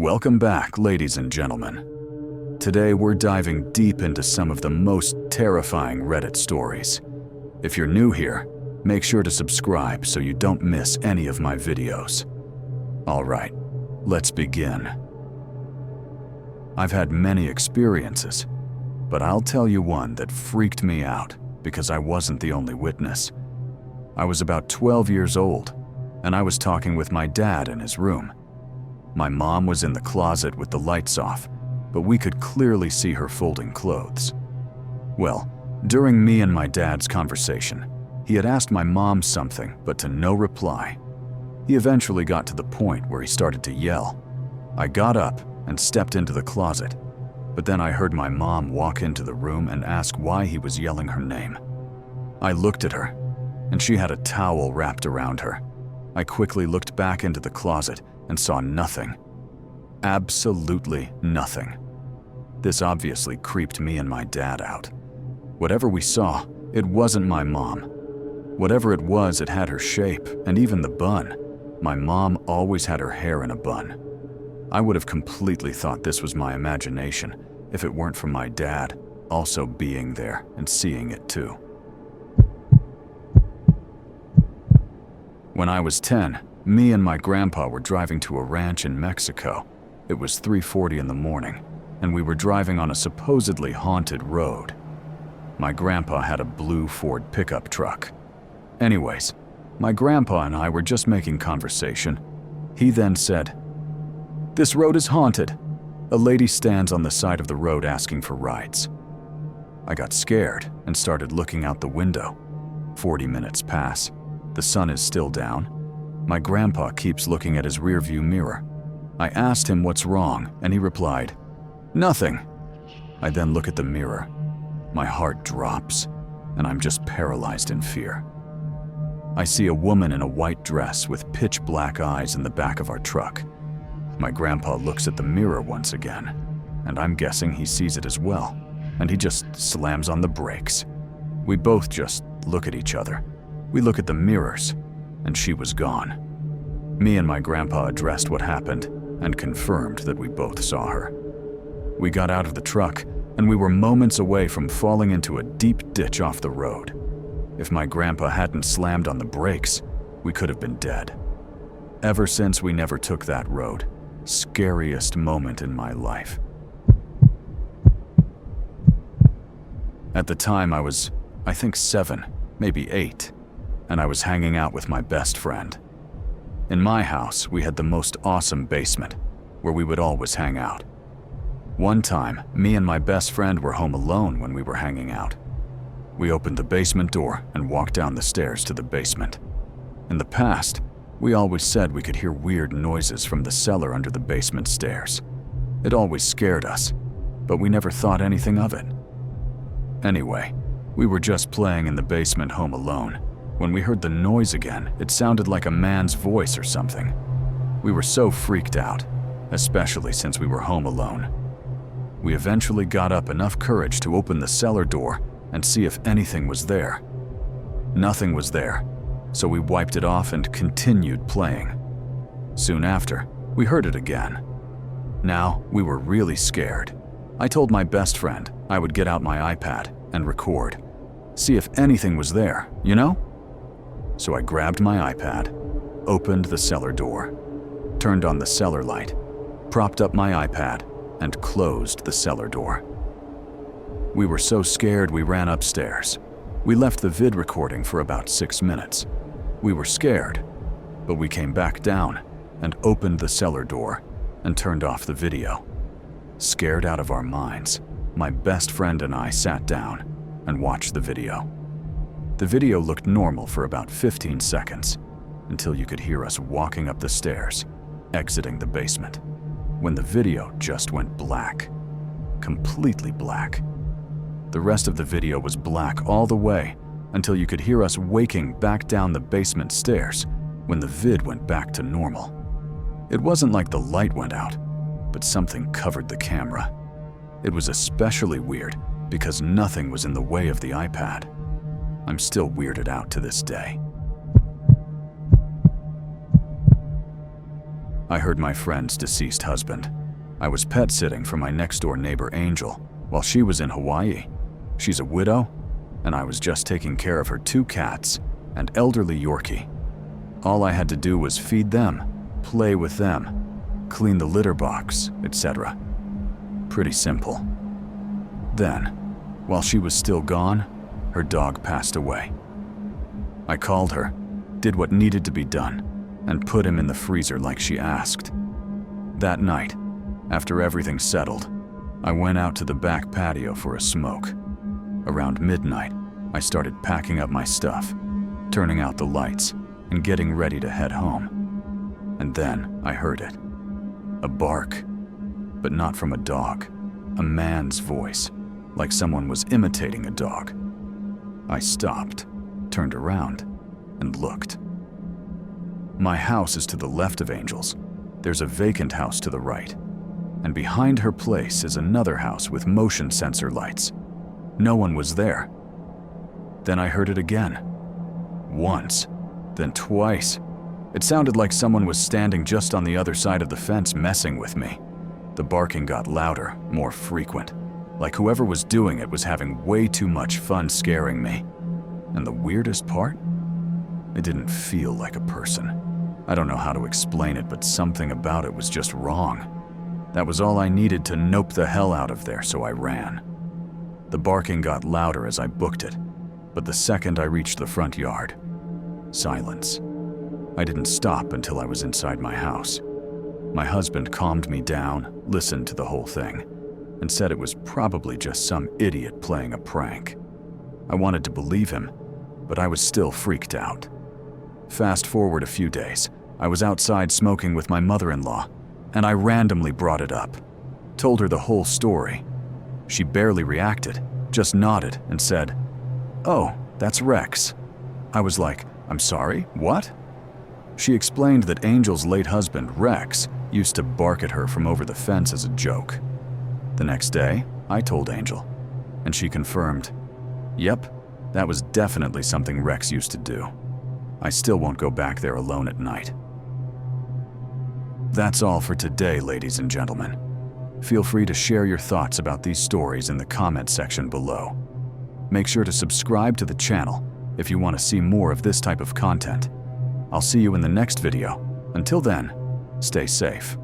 Welcome back, ladies and gentlemen. Today we're diving deep into some of the most terrifying Reddit stories. If you're new here, make sure to subscribe so you don't miss any of my videos. Alright, let's begin. I've had many experiences, but I'll tell you one that freaked me out because I wasn't the only witness. I was about 12 years old, and I was talking with my dad in his room. My mom was in the closet with the lights off, but we could clearly see her folding clothes. Well, during me and my dad's conversation, he had asked my mom something, but to no reply. He eventually got to the point where he started to yell. I got up and stepped into the closet, but then I heard my mom walk into the room and ask why he was yelling her name. I looked at her, and she had a towel wrapped around her. I quickly looked back into the closet and saw nothing. Absolutely nothing. This obviously creeped me and my dad out. Whatever we saw, it wasn't my mom. Whatever it was, it had her shape, and even the bun. My mom always had her hair in a bun. I would have completely thought this was my imagination if it weren't for my dad also being there and seeing it too. When I was 10, me and my grandpa were driving to a ranch in Mexico. It was 3:40 in the morning, and we were driving on a supposedly haunted road. My grandpa had a blue Ford pickup truck. Anyways, my grandpa and I were just making conversation. He then said, "This road is haunted. A lady stands on the side of the road asking for rides." I got scared and started looking out the window. 40 minutes pass. The sun is still down. My grandpa keeps looking at his rearview mirror. I asked him what's wrong, and he replied, "Nothing." I then look at the mirror. My heart drops, and I'm just paralyzed in fear. I see a woman in a white dress with pitch black eyes in the back of our truck. My grandpa looks at the mirror once again, and I'm guessing he sees it as well, and he just slams on the brakes. We both just look at each other. We look at the mirrors, and she was gone. Me and my grandpa addressed what happened and confirmed that we both saw her. We got out of the truck, and we were moments away from falling into a deep ditch off the road. If my grandpa hadn't slammed on the brakes, we could have been dead. Ever since, we never took that road. Scariest moment in my life. At the time, I was, I think 7, maybe 8, and I was hanging out with my best friend. In my house, we had the most awesome basement, where we would always hang out. One time, me and my best friend were home alone when we were hanging out. We opened the basement door and walked down the stairs to the basement. In the past, we always said we could hear weird noises from the cellar under the basement stairs. It always scared us, but we never thought anything of it. Anyway, we were just playing in the basement home alone. When we heard the noise again, it sounded like a man's voice or something. We were so freaked out, especially since we were home alone. We eventually got up enough courage to open the cellar door and see if anything was there. Nothing was there, so we wiped it off and continued playing. Soon after, we heard it again. Now, we were really scared. I told my best friend I would get out my iPad and record. See if anything was there, you know? So I grabbed my iPad, opened the cellar door, turned on the cellar light, propped up my iPad, and closed the cellar door. We were so scared we ran upstairs. We left the vid recording for about 6 minutes. We were scared, but we came back down and opened the cellar door and turned off the video. Scared out of our minds, my best friend and I sat down and watched the video. The video looked normal for about 15 seconds, until you could hear us walking up the stairs, exiting the basement, when the video just went black. Completely black. The rest of the video was black all the way until you could hear us waking back down the basement stairs when the vid went back to normal. It wasn't like the light went out, but something covered the camera. It was especially weird because nothing was in the way of the iPad. I'm still weirded out to this day. I heard my friend's deceased husband. I was pet sitting for my next-door neighbor Angel while she was in Hawaii. She's a widow, and I was just taking care of her 2 cats and elderly Yorkie. All I had to do was feed them, play with them, clean the litter box, etc. Pretty simple. Then, while she was still gone, her dog passed away. I called her, did what needed to be done, and put him in the freezer like she asked. That night, after everything settled, I went out to the back patio for a smoke. Around midnight, I started packing up my stuff, turning out the lights, and getting ready to head home. And then I heard it. A bark, but not from a dog. A man's voice, like someone was imitating a dog. I stopped, turned around, and looked. My house is to the left of Angel's. There's a vacant house to the right. And behind her place is another house with motion sensor lights. No one was there. Then I heard it again. Once, then twice. It sounded like someone was standing just on the other side of the fence messing with me. The barking got louder, more frequent, like whoever was doing it was having way too much fun scaring me. And the weirdest part? It didn't feel like a person. I don't know how to explain it, but something about it was just wrong. That was all I needed to nope the hell out of there, so I ran. The barking got louder as I booked it, but the second I reached the front yard, silence. I didn't stop until I was inside my house. My husband calmed me down, listened to the whole thing, and said it was probably just some idiot playing a prank. I wanted to believe him, but I was still freaked out. Fast forward a few days, I was outside smoking with my mother-in-law, and I randomly brought it up. Told her the whole story. She barely reacted, just nodded and said, "Oh, that's Rex." I was like, "I'm sorry, what?" She explained that Angel's late husband, Rex, used to bark at her from over the fence as a joke. The next day, I told Angel, and she confirmed, "Yep, that was definitely something Rex used to do. I still won't go back there alone at night." That's all for today, ladies and gentlemen. Feel free to share your thoughts about these stories in the comment section below. Make sure to subscribe to the channel if you want to see more of this type of content. I'll see you in the next video. Until then, stay safe.